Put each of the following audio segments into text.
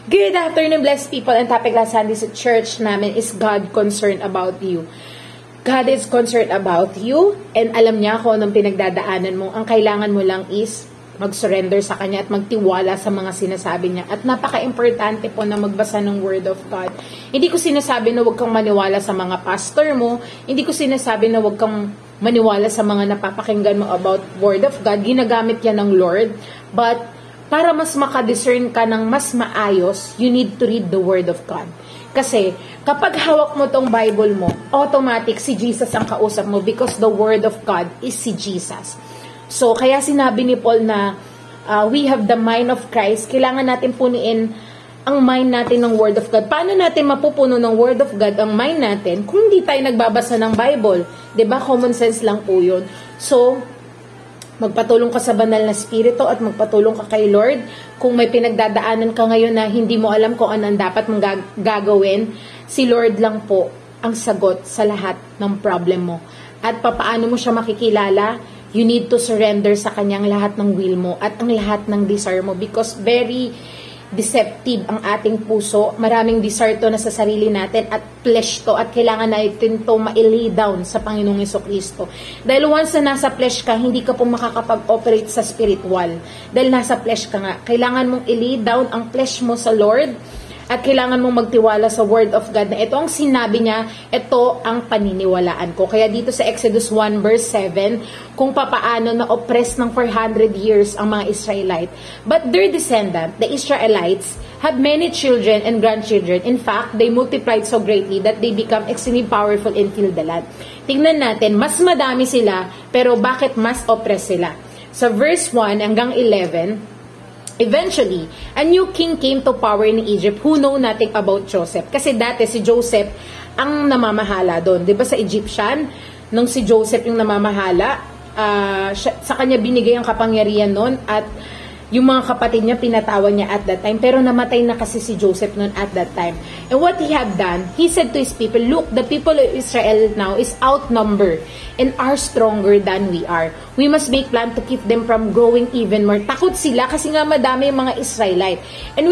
Good afternoon, blessed people. Ang topic last Sunday sa church namin is God concerned about you. God is concerned about you and alam niya kung anong pinagdadaanan mo. Ang kailangan mo lang is mag-surrender sa Kanya at magtiwala sa mga sinasabi niya. At napaka-importante po na magbasa ng Word of God. Hindi ko sinasabi na huwag kang maniwala sa mga pastor mo. Hindi ko sinasabi na huwag kang maniwala sa mga napapakinggan mo about Word of God. Ginagamit yan ng Lord. But para mas makadiscern ka ng mas maayos, you need to read the Word of God. Kasi, kapag hawak mo tong Bible mo, automatic si Jesus ang kausap mo because the Word of God is si Jesus. So, kaya sinabi ni Paul na we have the mind of Christ. Kailangan natin puniin ang mind natin ng Word of God. Paano natin mapupuno ng Word of God ang mind natin kung hindi tayo nagbabasa ng Bible? 'Di ba? Common sense lang po yun. So, magpatulong ka sa banal na spirito at magpatulong ka kay Lord. Kung may pinagdadaanan ka ngayon na hindi mo alam kung ano ang dapat mong gagawin, si Lord lang po ang sagot sa lahat ng problem mo. At papaano mo siya makikilala? You need to surrender sa Kanyang lahat ng will mo at ang lahat ng desire mo because very deceptive ang ating puso. Maraming desire to na sa sarili natin at flesh to at kailangan natin to ma-lay down sa Panginoong Jesucristo. Dahil once na nasa flesh ka, hindi ka po makakapag-operate sa spiritual. Dahil nasa flesh ka nga. Kailangan mong i-lay down ang flesh mo sa Lord at kailangan mong magtiwala sa Word of God na ito ang sinabi niya, ito ang paniniwalaan ko. Kaya dito sa Exodus 1 verse 7, kung papaano na-oppress ng 400 years ang mga Israelite. But their descendant, the Israelites, had many children and grandchildren. In fact, they multiplied so greatly that they become extremely powerful and filled the land. Tingnan natin, mas madami sila, pero bakit mas oppress sila? Sa verse 1 hanggang 11, eventually, a new king came to power in Egypt who know nothing about Joseph. Kasi dati si Joseph ang namamahala doon. Diba sa Egyptian, nung si Joseph yung namamahala, sa kanya binigay ang kapangyarihan noon at yung mga kapatid niya pinatawan niya at that time. Pero namatay na kasi si Joseph noon at that time. And what he had done, he said to his people, look, the people of Israel now is outnumbered and are stronger than we are. We must make plan to keep them from growing even more. Takot sila kasi nga madami yung mga Israelite. And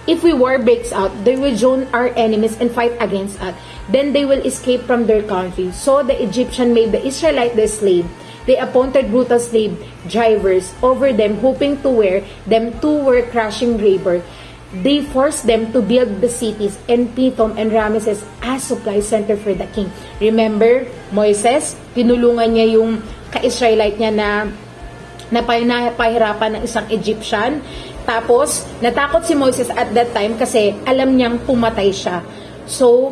if war breaks out, they will join our enemies and fight against us. Then they will escape from their country. So the Egyptian made the Israelite their slave. They appointed brutal slave drivers over them, hoping to wear them to were crushing labor. They forced them to build the cities and Pithom and Ramesses as supply center for the king. Remember, Moises, tinulungan niya yung ka-Israelite niya na napahirapan ng isang Egyptian. Tapos, natakot si Moises at that time kasi alam niyang pumatay siya. So,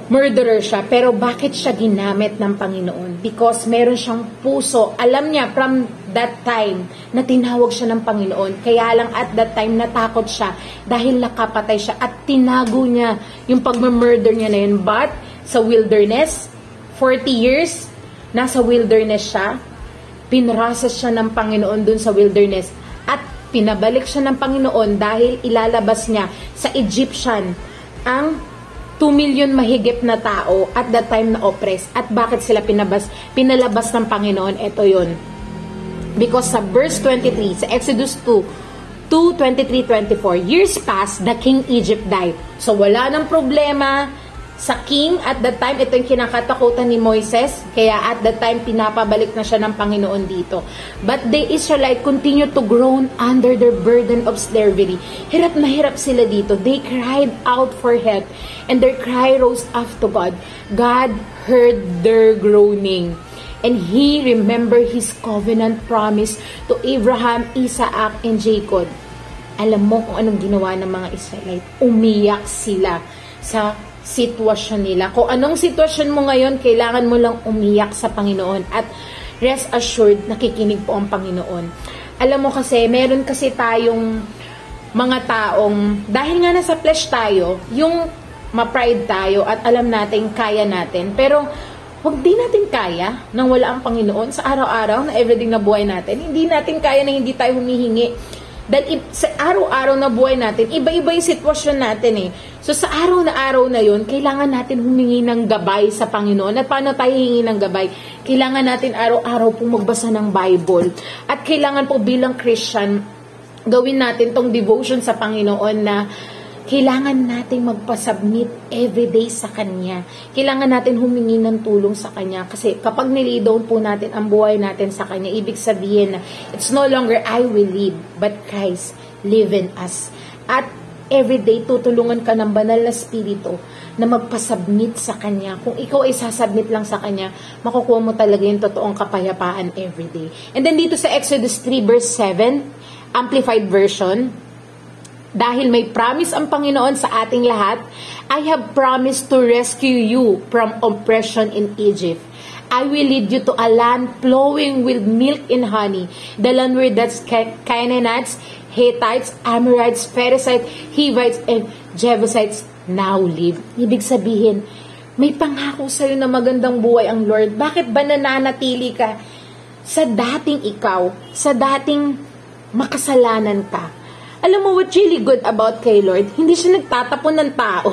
murderer siya. Pero bakit siya ginamit ng Panginoon? Because meron siyang puso. Alam niya from that time na tinawag siya ng Panginoon. Kaya lang at that time natakot siya dahil nakapatay siya at tinago niya yung pag-murder niya na yun. But sa wilderness, 40 years, nasa wilderness siya. Pinrocess siya ng Panginoon dun sa wilderness. At pinabalik siya ng Panginoon dahil ilalabas niya sa Egyptian ang 2 million mahigit na tao at that time na oppress. At bakit sila pinalabas ng Panginoon? Ito yun. Because sa verse 23, sa Exodus 2:23-24, years passed, the king Egypt died. So wala nang problema sa king at that time. Ito yung kinakatakutan ni Moises. Kaya at that time, pinapabalik na siya ng Panginoon dito. But the Israelites continued to groan under their burden of slavery. Hirap na hirap sila dito. They cried out for help. And their cry rose up to God. God heard their groaning. And He remembered His covenant promise to Abraham, Isaac, and Jacob. Alam mo kung anong ginawa ng mga Israelite? Umiyak sila sa sitwasyon nila. Kung anong sitwasyon mo ngayon, kailangan mo lang umiyak sa Panginoon at rest assured, nakikinig po ang Panginoon. Alam mo kasi, meron kasi tayong mga taong, dahil nga nasa flesh tayo, yung ma-pride tayo at alam natin, kaya natin. Pero, wag din natin kaya nang wala ang Panginoon sa araw-araw na everyday na buhay natin. Hindi natin kaya na hindi tayo humihingi. Dahil sa araw-araw na buhay natin, iba-iba yung sitwasyon natin eh. So sa araw na yun, kailangan natin humingi ng gabay sa Panginoon. At paano tayo hihingi ng gabay? Kailangan natin araw-araw po magbasa ng Bible. At kailangan po bilang Christian, gawin natin tong devotion sa Panginoon na kailangan nating magpasubmit everyday sa Kanya. Kailangan natin humingi ng tulong sa Kanya. Kasi kapag nilidown po natin ang buhay natin sa Kanya, ibig sabihin na it's no longer I will live, but Christ live in us. At everyday, tutulungan ka ng banal na Espiritu na magpasubmit sa Kanya. Kung ikaw ay sasubmit lang sa Kanya, makukuha mo talaga yung totoong kapayapaan everyday. And then dito sa Exodus 3 verse 7, Amplified Version, dahil may promise ang Panginoon sa ating lahat, I have promised to rescue you from oppression in Egypt. I will lead you to a land flowing with milk and honey, the land where that's Canaanites, Hittites, Amorites, Perizzites, Hivites, and Jebusites now live. Ibig sabihin, may pangako sa'yo na magandang buhay ang Lord. Bakit ba nananatili ka sa dating ikaw, sa dating makasalanan ka? Alam mo what really good about kay Lord? Hindi siya nagtatapon ng tao.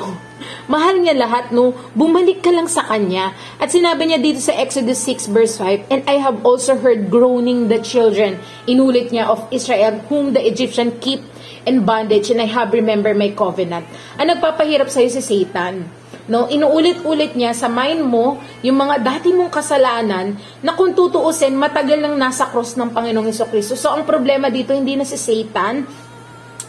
Mahal niya lahat, no? Bumalik ka lang sa Kanya. At sinabi niya dito sa Exodus 6 verse 5, and I have also heard groaning the children, inulit niya, of Israel, whom the Egyptian keep in bondage, and I have remembered my covenant. Ang nagpapahirap sa'yo si Satan. No, inuulit-ulit niya sa mind mo yung mga dati mong kasalanan na kung tutuusin, matagal nang nasa cross ng Panginoong Jesucristo. So, ang problema dito, hindi na si Satan,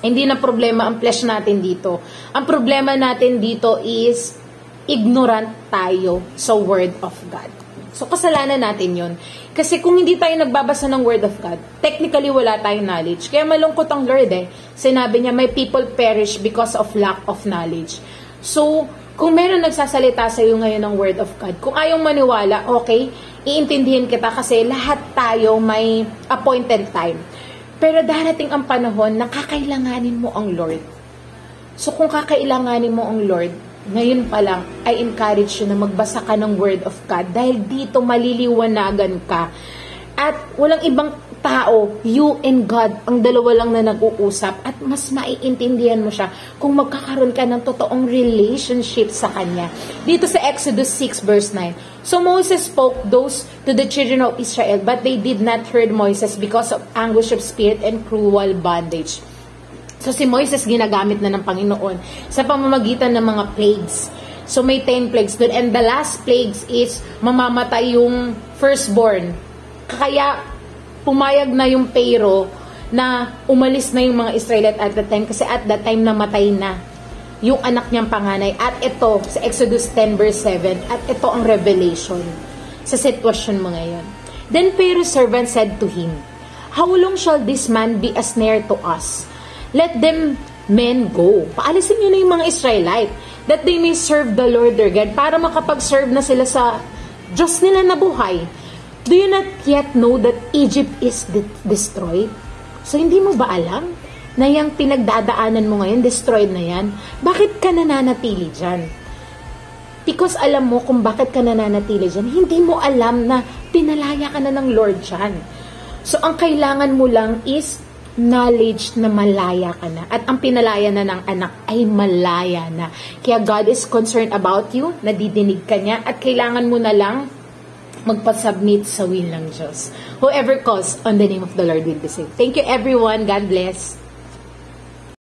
hindi na problema ang flesh natin dito. Ang problema natin dito is ignorant tayo sa Word of God. So, kasalanan natin yon. Kasi kung hindi tayo nagbabasa ng Word of God, technically wala tayong knowledge. Kaya malungkot ang Lord Sinabi niya, my people perish because of lack of knowledge. So, kung meron nagsasalita sa iyo ngayon ng Word of God, kung ayaw maniwala, okay, iintindihin kita kasi lahat tayo may appointed time. Pero darating ang panahon na kakailanganin mo ang Lord. So kung kakailanganin mo ang Lord, ngayon pa lang, I encourage you na magbasa ka ng Word of God dahil dito maliliwanagan ka. At walang ibang tao, you and God, ang dalawa lang na nag-uusap at mas maiintindihan mo siya kung magkakaroon ka ng totoong relationship sa Kanya. Dito sa Exodus 6 verse 9, so Moses spoke those to the children of Israel, but they did not hear Moses because of anguish of spirit and cruel bondage. So si Moises ginagamit na ng Panginoon sa pamamagitan ng mga plagues. So may 10 plagues doon. And the last plagues is mamamatay yung firstborn. Kaya pumayag na yung Pharaoh na umalis na yung mga Israelite at that time kasi at that time namatay na yung anak niyang panganay. At ito, sa Exodus 10 verse 7, at ito ang revelation sa sitwasyon mo ngayon. Then Pharaoh's servant said to him, how long shall this man be a snare to us? Let them men go. Paalisin niyo na yung mga Israelite that they may serve the Lord their God para makapag-serve na sila sa Diyos nila na buhay. Do you not yet know that Egypt is destroyed? So, hindi mo ba alam na yung pinagdadaanan mo ngayon, destroyed na yan? Bakit ka nananatili dyan? Because alam mo kung bakit ka nananatili dyan, hindi mo alam na pinalaya ka na ng Lord dyan. So, ang kailangan mo lang is knowledge na malaya ka na. At ang pinalaya na ng anak ay malaya na. Kaya God is concerned about you, nadidinig ka niya, at kailangan mo na lang magpasubmit sa will ng Diyos. Whoever calls on the name of the Lord will be saved. Thank you everyone. God bless.